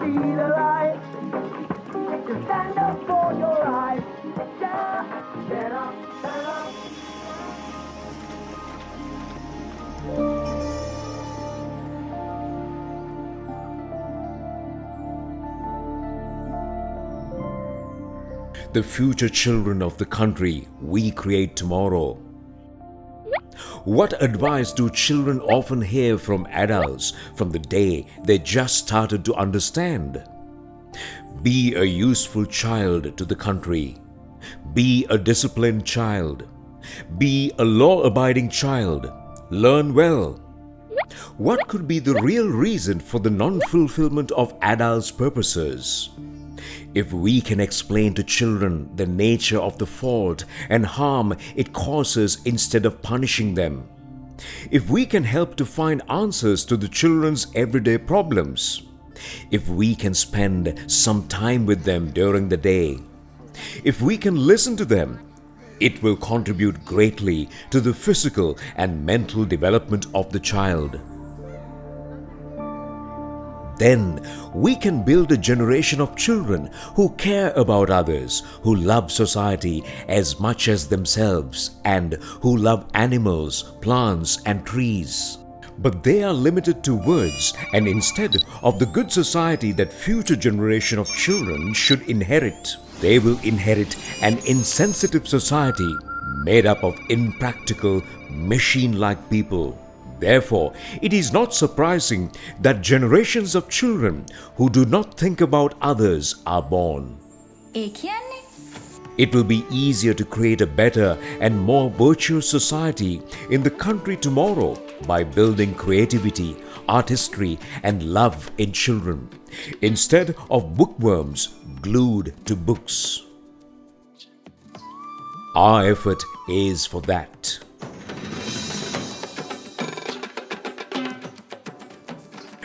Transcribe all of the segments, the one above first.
feel alive. To stand up for your right. Stand up, stand up. The future children of the country we create tomorrow. What advice do children often hear from adults from the day they just started to understand? Be a useful child to the country. Be a disciplined child. Be a law-abiding child. Learn well. What could be the real reason for the non-fulfillment of adults' purposes? If we can explain to children the nature of the fault and harm it causes instead of punishing them, if we can help to find answers to the children's everyday problems, if we can spend some time with them during the day, if we can listen to them, it will contribute greatly to the physical and mental development of the child. Then we can build a generation of children who care about others, who love society as much as themselves, and who love animals, plants, and trees. But they are limited to words, and instead of the good society that future generation of children should inherit, they will inherit an insensitive society made up of impractical, machine-like people. Therefore, it is not surprising that generations of children who do not think about others are born. It will be easier to create a better and more virtuous society in the country tomorrow by building creativity, artistry, and love in children, instead of bookworms glued to books. Our effort is for that.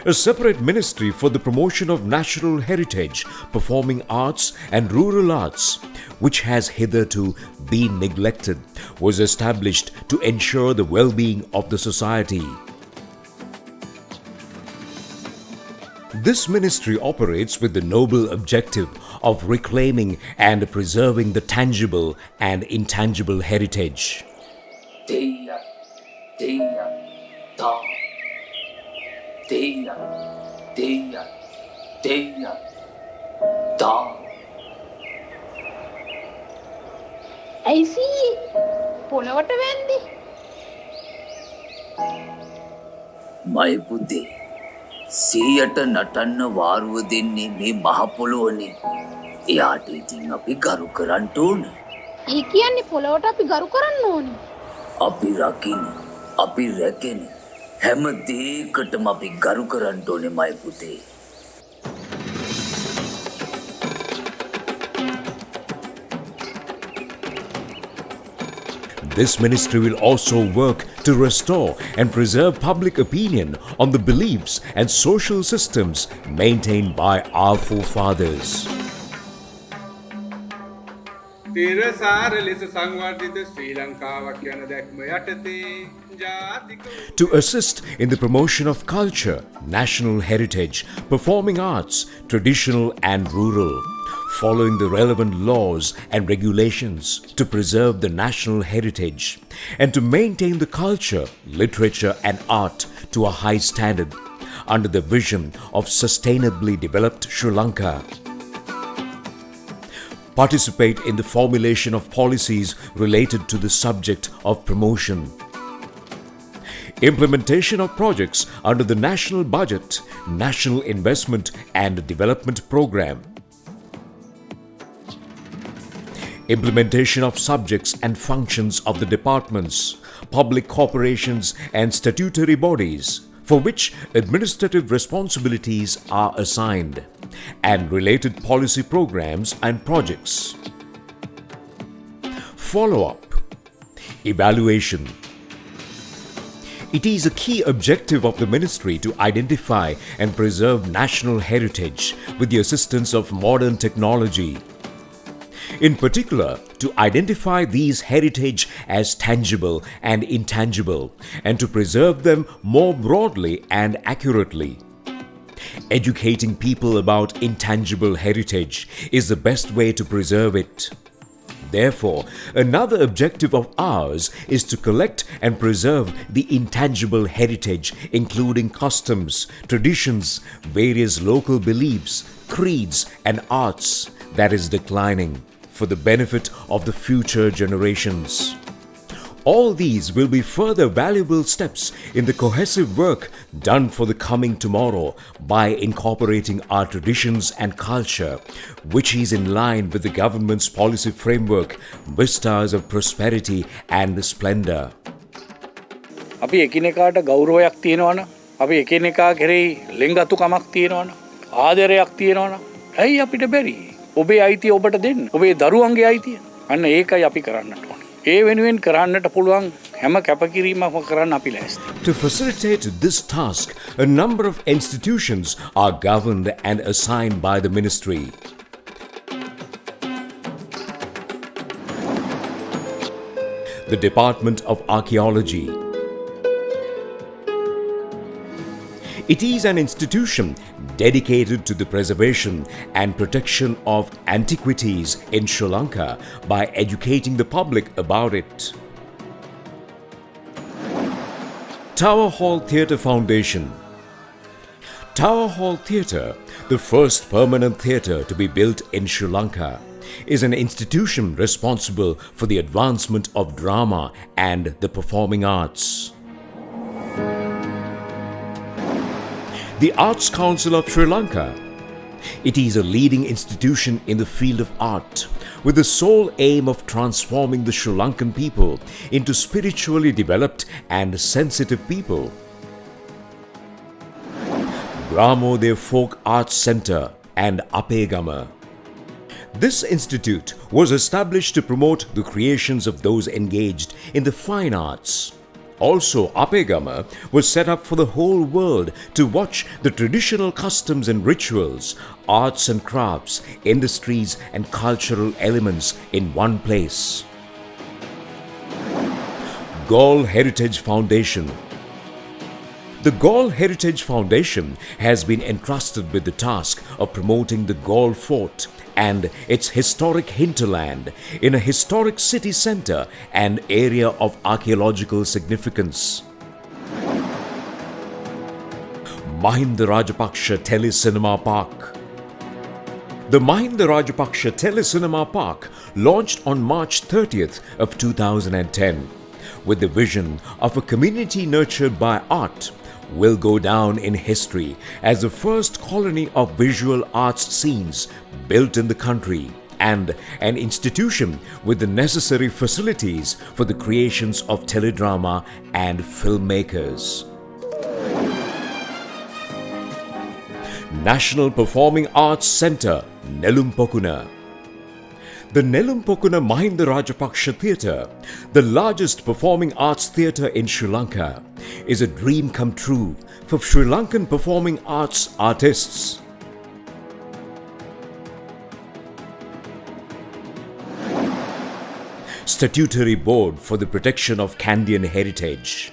A separate ministry for the promotion of national heritage, performing arts and rural arts, which has hitherto been neglected, was established to ensure the well-being of the society. This ministry operates with the noble objective of reclaiming and preserving the tangible and intangible heritage. ඇයිසී පොළොවට වැන්දි මයි පුතේ සීයට නටන්න වාරුව දෙන්නේ මේ මහ පොළොවනේ. එයාට ඉතින් අපි ගරු කරන්න ඕන. ඒ කියන්නේ පොළොවට අපි ගරු කරන්න ඕනේ. අපි රකින්න, අපි රැකෙන හැම දෙයකටම අපි ගරු කරන්න ඕනේ මයි පුතේ. This ministry will also work to restore and preserve public opinion on the beliefs and social systems maintained by our forefathers. To assist in the promotion of culture, national heritage, performing arts, traditional and rural, following the relevant laws and regulations to preserve the national heritage and to maintain the culture, literature and art to a high standard under the vision of sustainably developed Sri Lanka. Participate in the formulation of policies related to the subject of promotion. Implementation of projects under the National Budget, National Investment and Development Program. Implementation of subjects and functions of the departments, public corporations and statutory bodies for which administrative responsibilities are assigned, and related policy programs and projects. Follow-up. Evaluation. It is a key objective of the ministry to identify and preserve national heritage with the assistance of modern technology. In particular, to identify these heritage as tangible and intangible and to preserve them more broadly and accurately. Educating people about intangible heritage is the best way to preserve it. Therefore, another objective of ours is to collect and preserve the intangible heritage, including customs, traditions, various local beliefs, creeds, and arts that is declining for the benefit of the future generations. All these will be further valuable steps in the cohesive work done for the coming tomorrow by incorporating our traditions and culture, which is in line with the government's policy framework, Vistas of Prosperity and Splendor. අපි එකිනෙකාට ගෞරවයක් තියෙනවනම් අපි එකිනෙකා කෙරෙහි ලෙන්ගතුකමක් තියෙනවනම් ආදරයක් තියෙනවනම් ඇයි අපිට බැරි ඔබේ අයිතිය ඔබට දෙන්න ඔබේ දරුවන්ගේ අයිතිය අන්න ඒකයි අපි කරන්නට ඕනේ ඒ වෙනුවෙන් කරන්නට පුළුවන් හැම කැපකිරීමක්ම කරන්න අපි ලෑස්ති. To facilitate this task, a number of institutions are governed and assigned by the ministry. The Department of Archaeology. It is an institution dedicated to the preservation and protection of antiquities in Sri Lanka by educating the public about it. Tower Hall Theatre Foundation. Tower Hall Theatre, the first permanent theatre to be built in Sri Lanka, is an institution responsible for the advancement of drama and the performing arts. The Arts Council of Sri Lanka. It is a leading institution in the field of art with the sole aim of transforming the Sri Lankan people into spiritually developed and sensitive people. Gramoday Folk Arts Centre and Apegama. This institute was established to promote the creations of those engaged in the fine arts. Also, Apegama was set up for the whole world to watch the traditional customs and rituals, arts and crafts, industries and cultural elements in one place. Galle Heritage Foundation. The Galle Heritage Foundation has been entrusted with the task of promoting the Galle Fort and its historic hinterland in a historic city centre and area of archaeological significance. Mahinda Rajapaksa Telecinema Park. The Mahinda Rajapaksa Telecinema Park launched on March 30th of 2010 with the vision of a community nurtured by art will go down in history as the first colony of visual arts scenes built in the country and an institution with the necessary facilities for the creations of teledrama and filmmakers. National Performing Arts Centre, Nelumpokuna. The Nelumpokuna Mahinda Rajapaksa Theatre, the largest performing arts theatre in Sri Lanka, is a dream come true for Sri Lankan performing arts artists. Statutory Board for the Protection of Kandyan Heritage.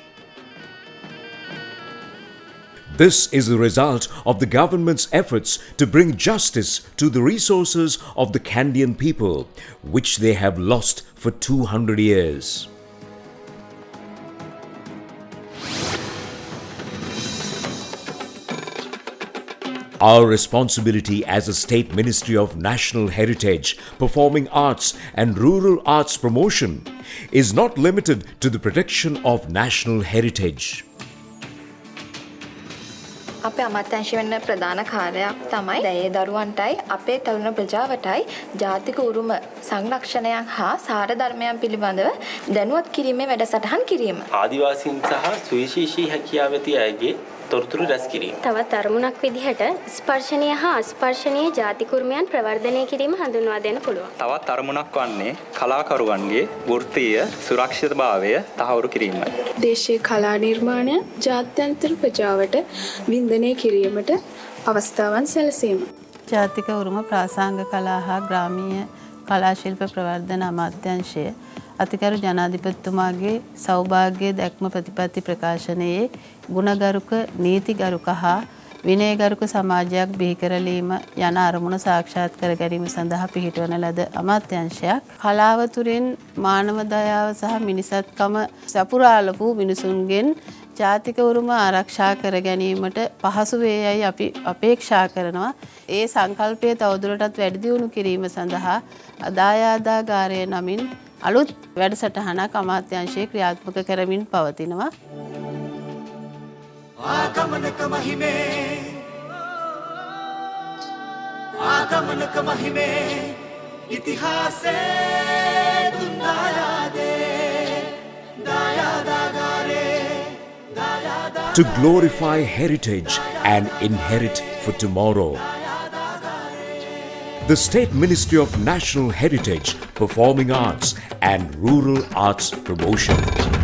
This is the result of the government's efforts to bring justice to the resources of the Kandyan people, which they have lost for 200 years. Our responsibility as a State Ministry of National Heritage, Performing Arts and Rural Arts Promotion is not limited to the protection of national heritage. අපේ අමාත්‍යාංශ වෙන ප්‍රධාන කාර්යයක් තමයි ඒ දරුවන්ටයි අපේ තරුණ ප්‍රජාවටයි ජාතික උරුම සංරක්ෂණයක් හා සාර ධර්මයන් පිළිබඳව දැනුවත් කිරීමේ වැඩසටහන් කිරීම. ආදිවාසීන් සහ සුවිශේෂී හැකියාව ඇති අයගේ තොරතුරු රැස් කිරීම. තවත් අරමුණක් විදිහට ස්පර්ශනීය හා අස්පර්ශනීය ජාතික උරුමයන් ප්‍රවර්ධනය කිරීම හඳුන්වා දෙන්න පුළුවන්. තවත් අරමුණක් වන්නේ කලාකරුවන්ගේ වෘත්තීය සුරක්ෂිතභාවය තහවුරු කිරීමයි. දේශීය කලා නිර්මාණය ජාත්‍යන්තර ප්‍රජාවට වින්දනය කිරීමට අවස්ථාවන් සැලසීම. ජාතික උරුම ප්‍රාසංග කලා හා ග්‍රාමීය කලා ශිල්ප ප්‍රවර්ධන අමාත්‍යාංශය අතිගරු ජනාධිපතිතුමාගේ සෞභාග්‍ය දැක්ම ප්‍රතිපත්ති ප්‍රකාශනයේ ගුණගරුක නීතිගරුක හා විනයගරුක සමාජයක් බිහි කරලීම යන අරමුණ සාක්ෂාත් කර ගැනීම සඳහා පිහිටවන ලද අමාත්‍යාංශයක් කලාව තුළින් මානව දයාව සහ මිනිසත්කම සපුරාලපු මිනිසුන්ගෙන් ජාතික උරුම ආරක්ෂා කර ගැනීමට පහසු වේ යයි අපි අපේක්ෂා කරනවා. ඒ සංකල්පය තවදුරටත් වැඩි දියුණු කිරීම සඳහා අදායාදාගාරය නමින් අලුත් වැඩසටහනක් අමාත්‍යාංශයේ ක්‍රියාත්මක කරමින් පවතිනවා. ආගමනක මහිමේ ආගමනක මහිමේ ඉතිහාසේ දුන්නායාදේ දායාදාගාරේ to glorify heritage and inherit for tomorrow. The State Ministry of National Heritage, Performing Arts and Rural Arts Promotion.